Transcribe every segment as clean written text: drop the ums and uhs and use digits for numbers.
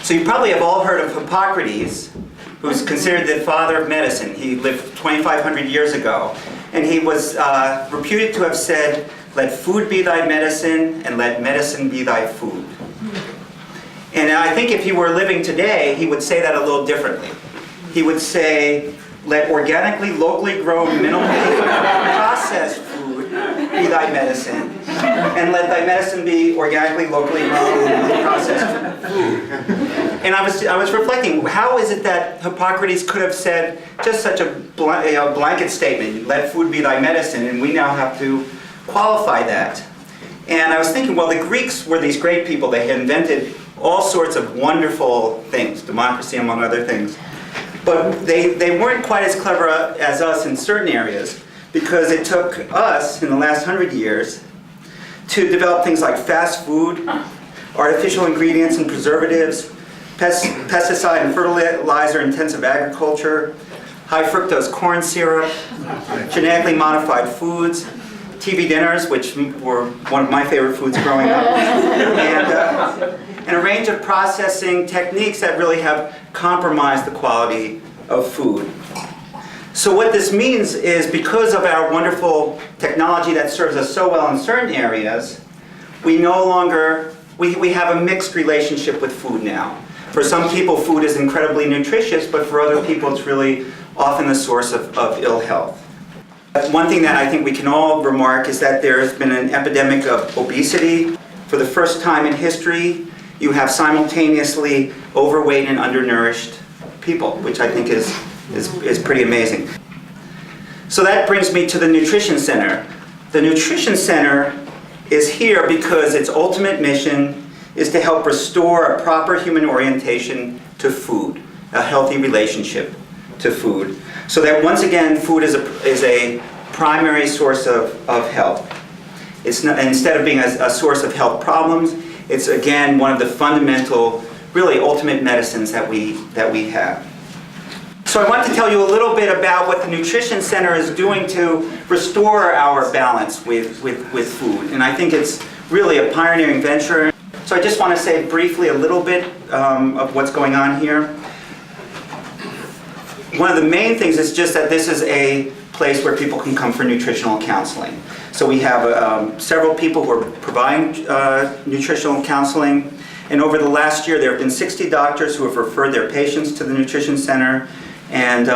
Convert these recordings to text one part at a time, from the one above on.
So you probably have all heard of Hippocrates, who's considered the father of medicine. He lived 2,500 years ago. And he was reputed to have said, "Let food be thy medicine, and let medicine be thy food." And I think if he were living today, he would say that a little differently. He would say, "Let organically, locally grown, minimally processed food be thy medicine, and let thy medicine be organically, locally grown, minimally processed food." And I was reflecting, how is it that Hippocrates could have said just such a blanket statement, "Let food be thy medicine," and we now have to qualify that. And I was thinking, well, the Greeks were these great people. They had invented all sorts of wonderful things, democracy among other things. But they weren't quite as clever as us in certain areas, because it took us, in the last 100 years, to develop things like fast food, artificial ingredients and preservatives, pesticide and fertilizer intensive agriculture, high fructose corn syrup, genetically modified foods, TV dinners, which were one of my favorite foods growing up, and a range of processing techniques that really have compromised the quality of food. So what this means is, because of our wonderful technology that serves us so well in certain areas, we no longer, we have a mixed relationship with food now. For some people, food is incredibly nutritious, but for other people, it's really often the source of ill health. One thing that I think we can all remark is that there's been an epidemic of obesity. For the first time in history, you have simultaneously overweight and undernourished people, which I think is pretty amazing. So that brings me to the Nutrition Center. The Nutrition Center is here because its ultimate mission is to help restore a proper human orientation to food, a healthy relationship to food, so that once again food is a primary source of health. It's not, instead of being a source of health problems, it's again one of the fundamental, really ultimate medicines that we have. So I want to tell you a little bit about what the Nutrition Center is doing to restore our balance with food. And I think it's really a pioneering venture. So I just want to say briefly a little bit of what's going on here. One of the main things is just that this is a place where people can come for nutritional counseling. So we have several people who are providing nutritional counseling. And over the last year, there have been 60 doctors who have referred their patients to the Nutrition Center. And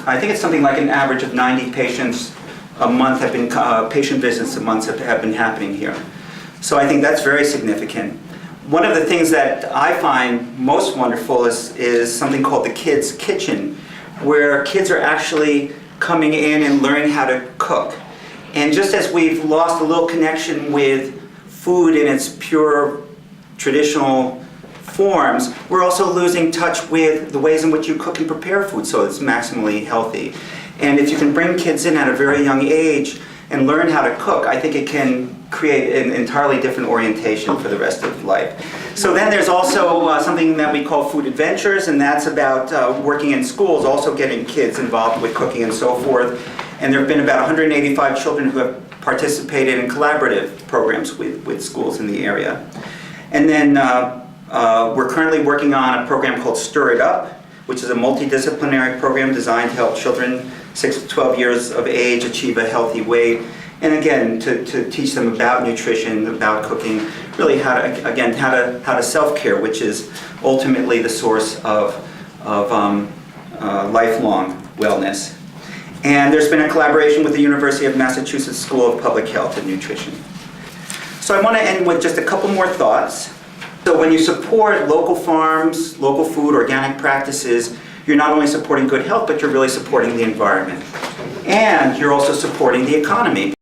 I think it's something like an average of 90 patients a month have been, patient visits a month have been happening here. So I think that's very significant. One of the things that I find most wonderful is something called the Kids Kitchen, where kids are actually coming in and learning how to cook. And just as we've lost a little connection with food in its pure traditional forms, we're also losing touch with the ways in which you cook and prepare food so it's maximally healthy. And if you can bring kids in at a very young age and learn how to cook, I think it can create an entirely different orientation for the rest of life. So then there's also something that we call Food Adventures, and that's about working in schools, also getting kids involved with cooking and so forth. And there have been about 185 children who have participated in collaborative programs with schools in the area. And then we're currently working on a program called Stir It Up, which is a multidisciplinary program designed to help children 6 to 12 years of age achieve a healthy weight. And again, to teach them about nutrition, about cooking, really how to self-care, which is ultimately the source of lifelong wellness. And there's been a collaboration with the University of Massachusetts School of Public Health and Nutrition. So I want to end with just a couple more thoughts. So when you support local farms, local food, organic practices, you're not only supporting good health, but you're really supporting the environment. And you're also supporting the economy.